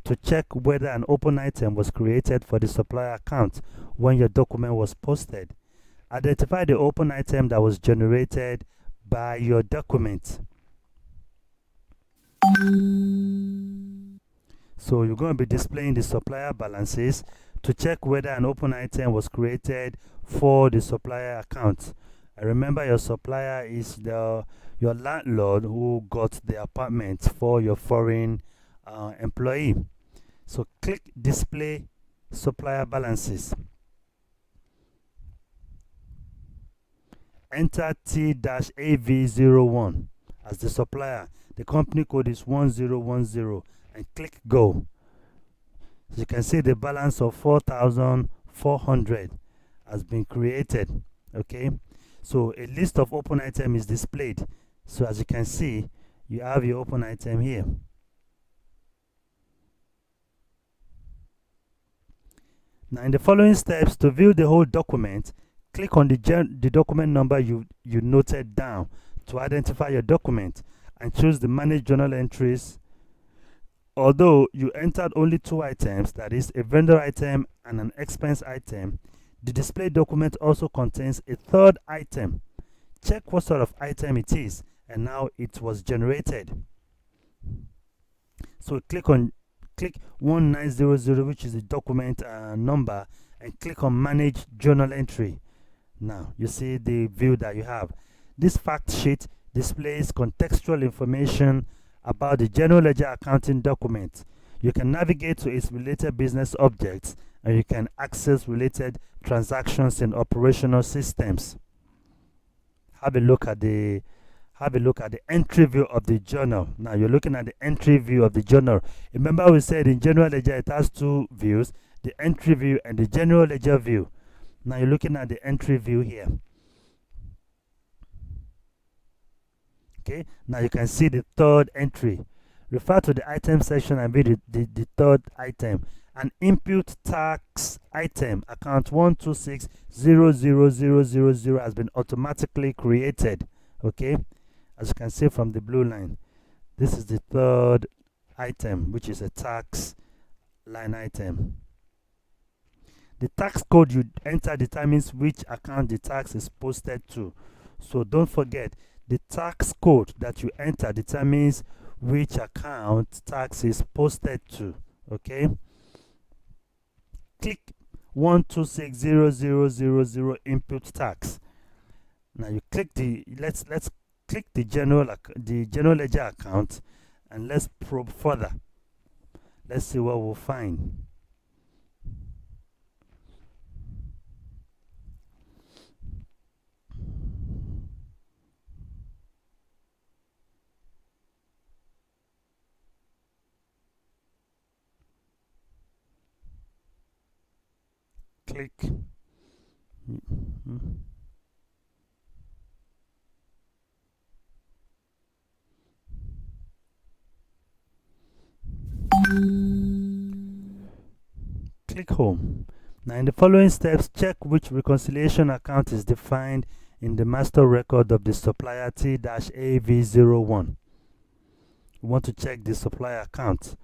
to check whether an open item was created for the supplier account when your document was posted. Identify the open item that was generated by your document. So you're going to be displaying the supplier balances to check whether an open item was created for the supplier account. And remember, your supplier is your landlord who got the apartment for your foreign employee. So click display supplier balances. Enter T-AV01 as the supplier. The company code is 1010 and click go. So you can see the balance of 4,400 has been created. Okay, so a list of open item is displayed. So as you can see, you have your open item here. Now in the following steps, to view the whole document, click on the document number you noted down to identify your document and choose the manage journal entries. Although you entered only 2 items, that is a vendor item and an expense item, the display document also contains a 3rd item. Check what sort of item it is, and now it was generated. So click 1900, which is the document number, and click on manage journal entry. Now you see the view that you have. This fact sheet displays contextual information about the general ledger accounting document. You can navigate to its related business objects, and you can access related transactions in operational systems. Have a look at the entry view of the journal. Now you're looking at the entry view of the journal. Remember we said in general ledger it has 2 views, the entry view and the general ledger view. Now you're looking at the entry view here. Okay, now you can see the 3rd entry. Refer to the item section and read the 3rd item. An input tax item, account 126000000 has been automatically created. Okay, as you can see from the blue line, this is the 3rd item, which is a tax line item. The tax code you enter determines which account the tax is posted to. So don't forget, the tax code that you enter determines which account tax is posted to. Okay, click 1260000 input tax. Now you click the let's click the general ledger account, and let's probe further. Let's see what we'll find. Click. Click home. Now in the following steps, check which reconciliation account is defined in the master record of the supplier T-AV01. You want to check the supplier account.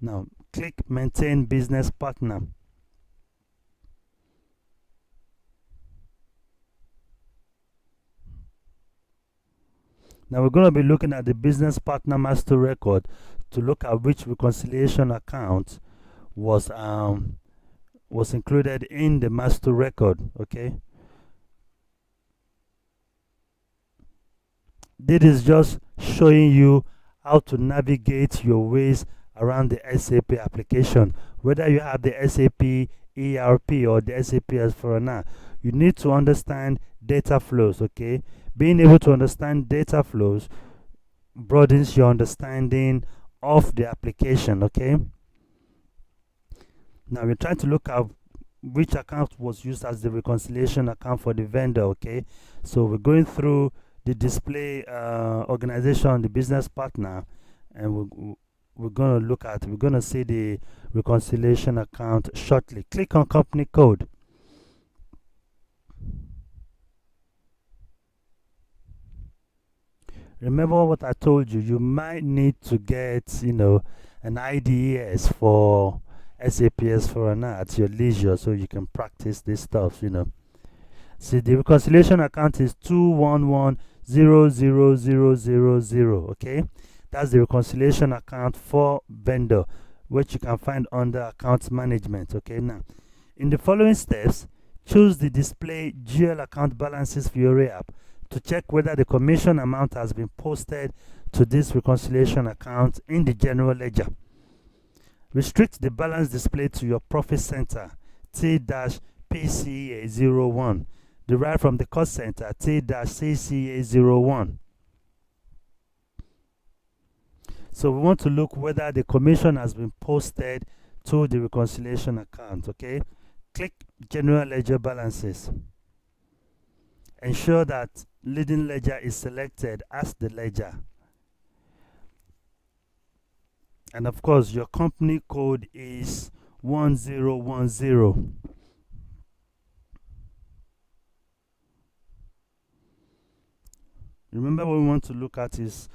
Now click maintain business partner. Now we're going to be looking at the business partner master record to look at which reconciliation account was included in the master record. Okay, this is just showing you how to navigate your ways around the SAP application. Whether you have the SAP ERP or the SAP S4Hana, you need to understand data flows. Okay, being able to understand data flows broadens your understanding of the application. Okay, now we're trying to look at which account was used as the reconciliation account for the vendor. Okay, so we're going through the display organization, the business partner, and we're going to we're going to see the reconciliation account shortly. Click on company code. Remember what I told you, you might need to get, an IDES for SAP S4Hana at your leisure so you can practice this stuff. See, the reconciliation account is 211000000. Okay, that's the reconciliation account for vendor, which you can find under account management. Okay, now in the following steps, choose the display GL account balances Fiori app to check whether the commission amount has been posted to this reconciliation account in the general ledger. Restrict the balance display to your profit center T-PCA01 derived from the cost center T-CCA01. So we want to look whether the commission has been posted to the reconciliation account. Okay, click general ledger balances. Ensure that leading ledger is selected as the ledger. And of course, your company code is 1010. Remember, what we want to look at is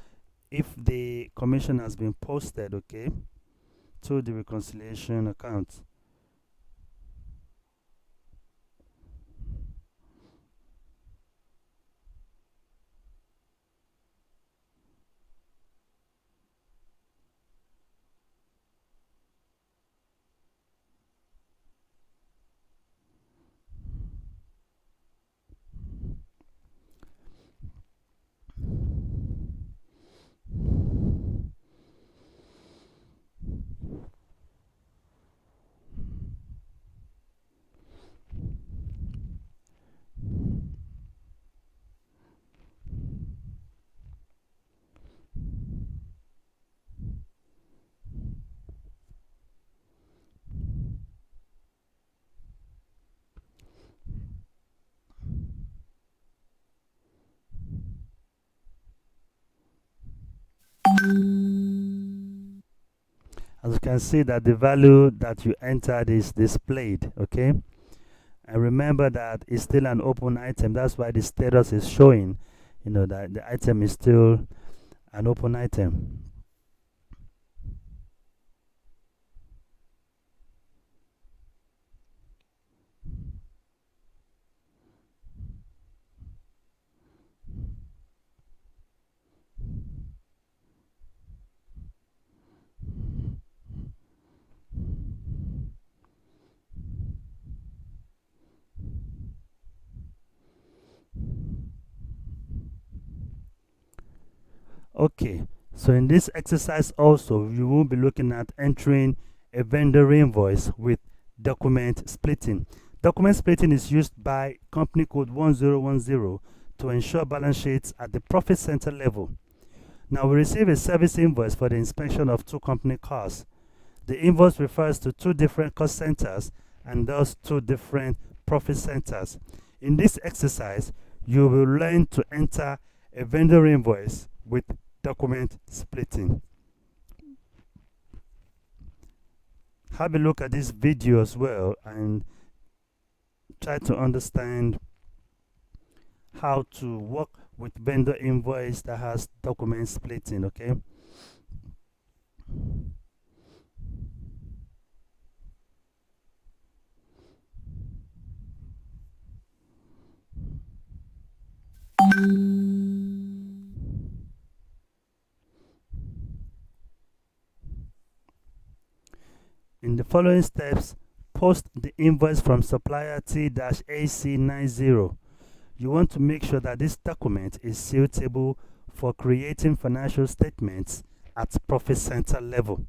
if the commission has been posted, okay, to the reconciliation account. As you can see that the value that you entered is displayed. Okay, and remember that it's still an open item. That's why the status is showing, that the item is still an open item. Okay, so in this exercise also, you will be looking at entering a vendor invoice with document splitting. Document splitting is used by company code 1010 to ensure balance sheets at the profit center level. Now we receive a service invoice for the inspection of two company cars. The invoice refers to two different cost centers and thus two different profit centers. In this exercise, you will learn to enter a vendor invoice with document splitting. Have a look at this video as well and try to understand how to work with vendor invoice that has document splitting. Okay, in the following steps, post the invoice from supplier T-AC90. You want to make sure that this document is suitable for creating financial statements at profit center level.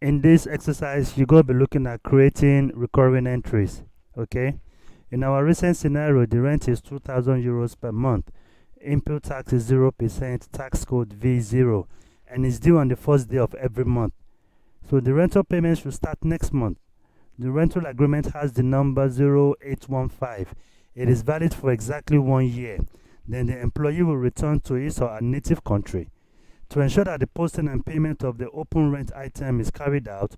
In this exercise, you're going to be looking at creating recurring entries. Okay. In our recent scenario, the rent is 2,000 euros per month. Input tax is 0%, tax code V0, and is due on the first day of every month. So the rental payment should start next month. The rental agreement has the number 0815. It is valid for exactly 1 year. Then the employee will return to his or her native country. To ensure that the posting and payment of the open rent item is carried out,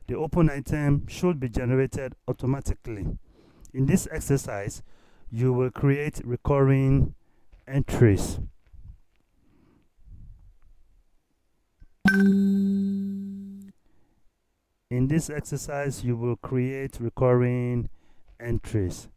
the open item should be generated automatically. In this exercise, you will create recurring entries. In this exercise, you will create recurring entries.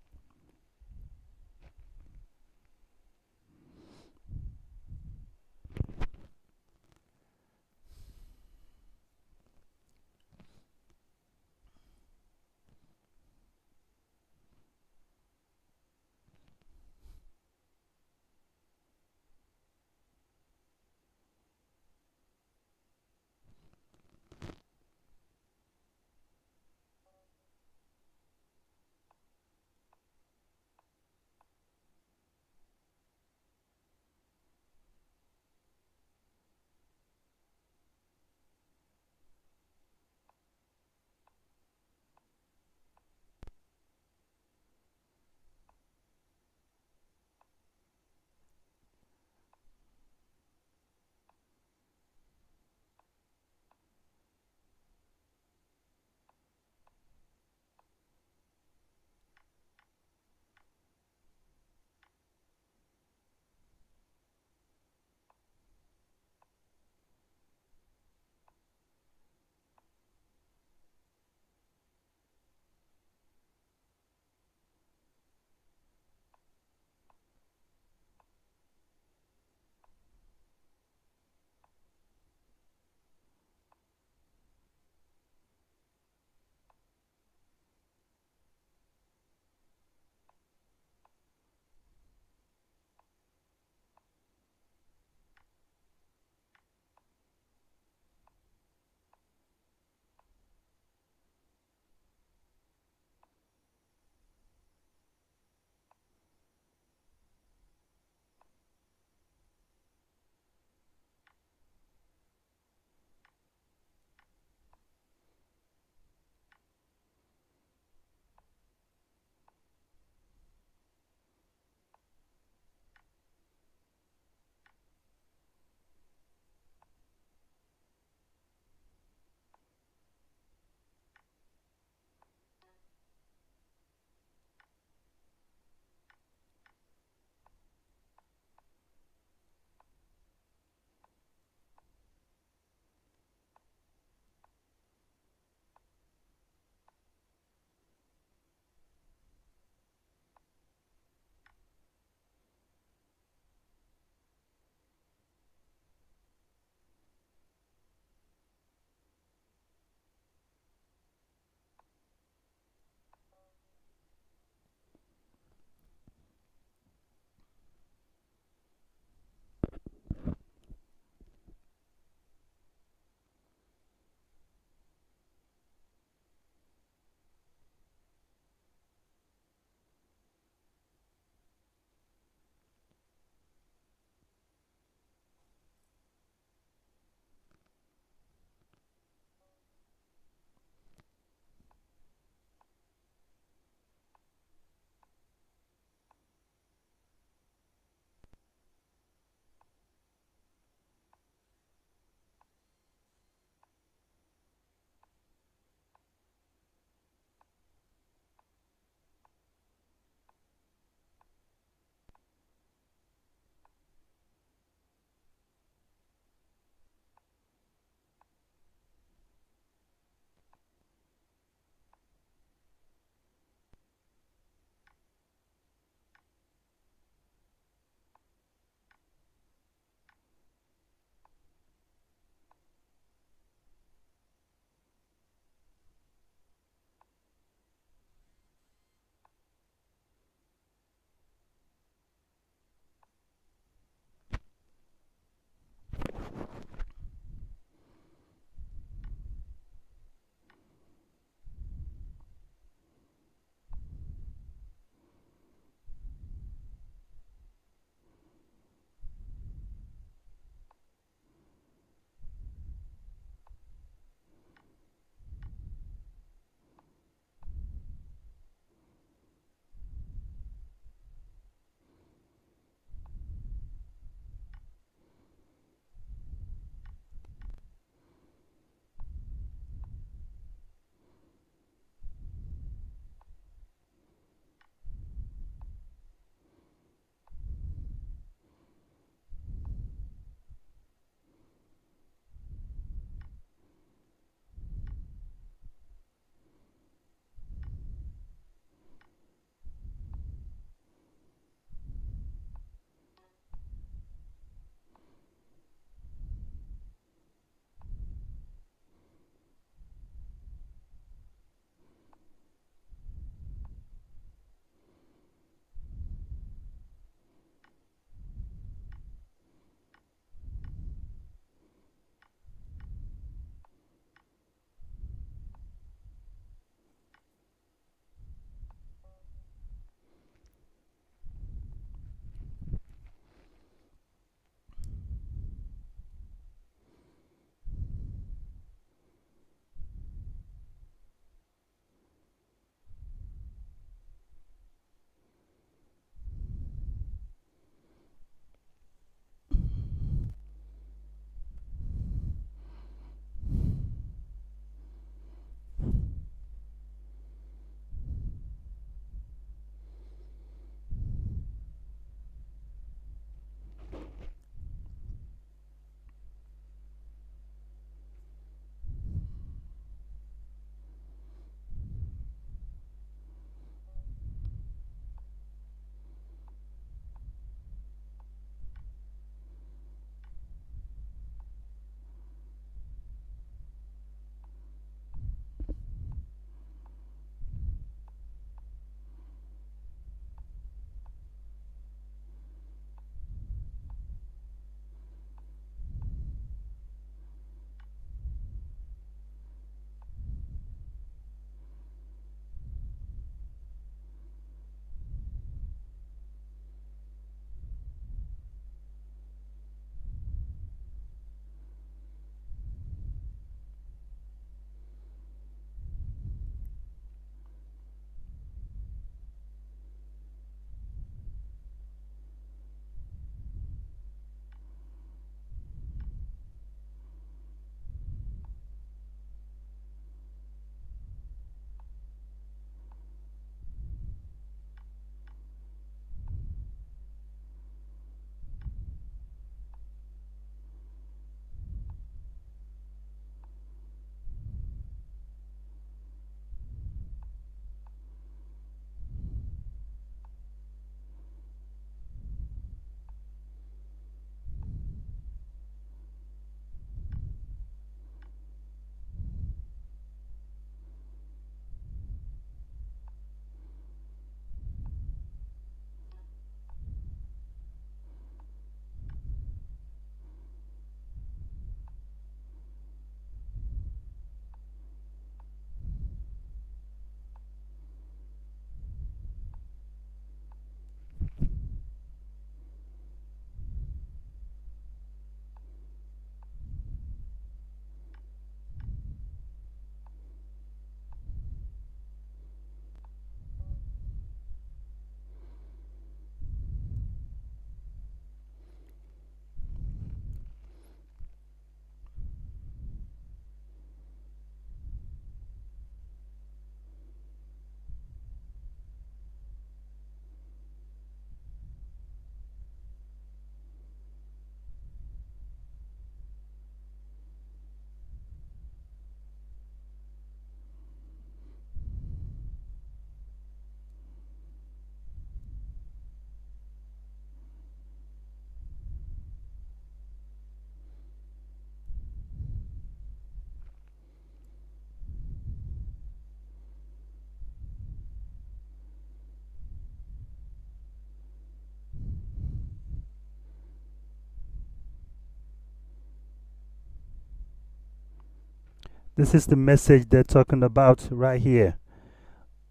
This is the message they're talking about right here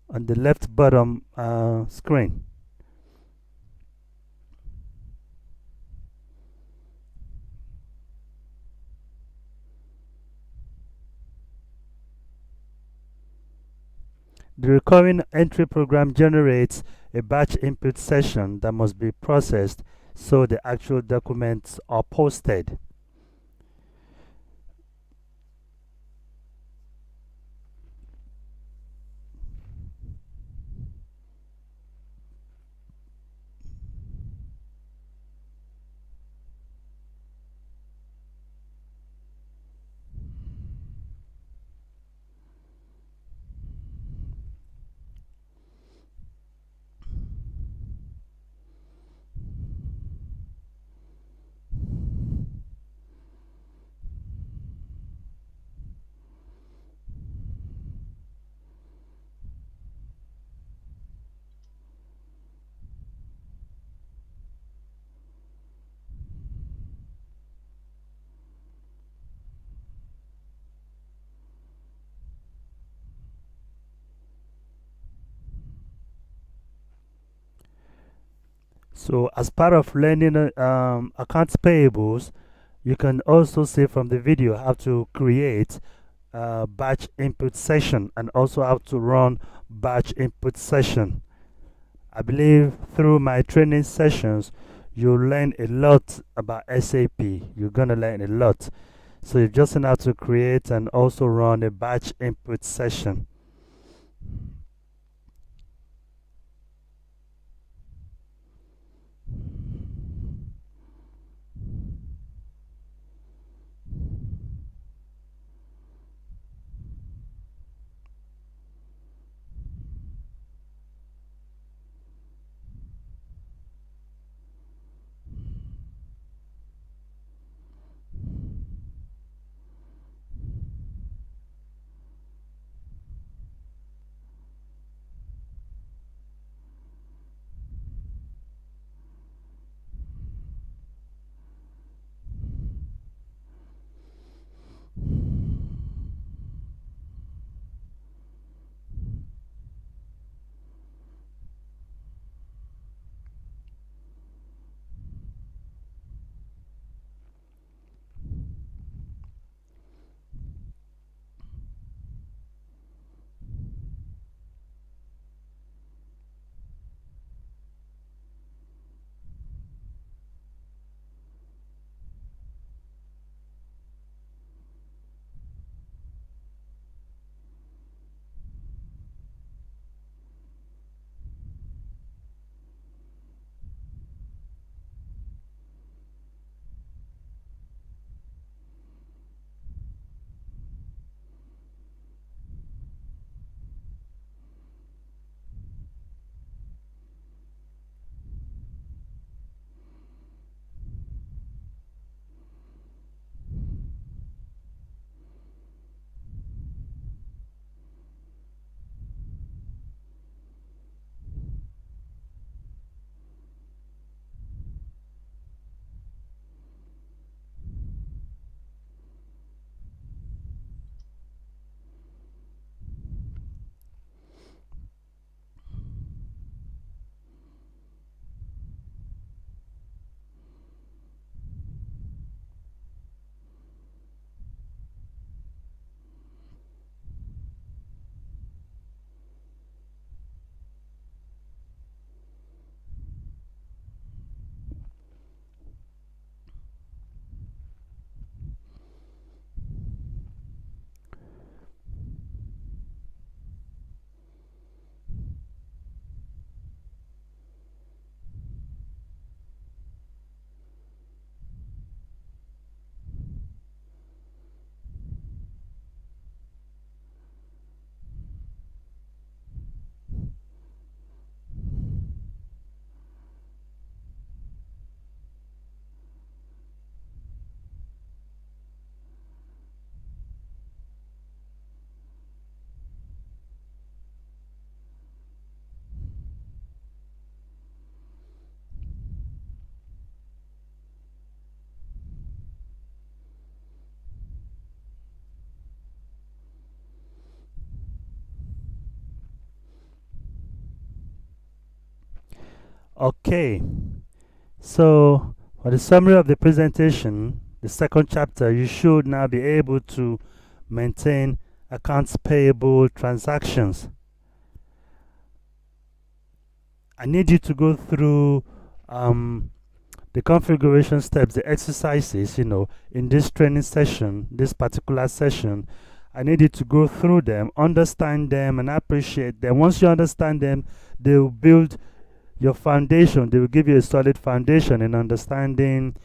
on the left bottom screen. The recurring entry program generates a batch input session that must be processed so the actual documents are posted. So, as part of learning accounts payables, you can also see from the video how to create a batch input session and also how to run batch input session. I believe through my training sessions, you'll learn a lot about SAP. You're gonna learn a lot. So you just know how to create and also run a batch input session. Okay, so for the summary of the presentation, the second chapter, you should now be able to maintain accounts payable transactions. I need you to go through the configuration steps, the exercises, in this training session, this particular session. I need you to go through them, understand them, and appreciate them. Once you understand them, they will build your foundation. They will give you a solid foundation in understanding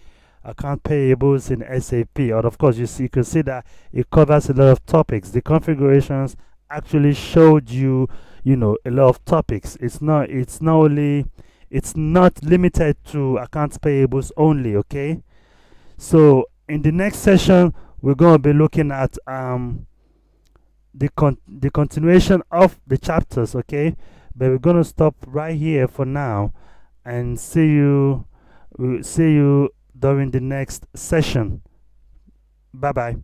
account payables in SAP. Or of course, you can see that it covers a lot of topics. The configurations actually showed you, a lot of topics. It's not limited to accounts payables only. Okay. So in the next session, we're going to be looking at the continuation of the chapters. Okay, but we're going to stop right here for now and we'll see you during the next session. Bye bye.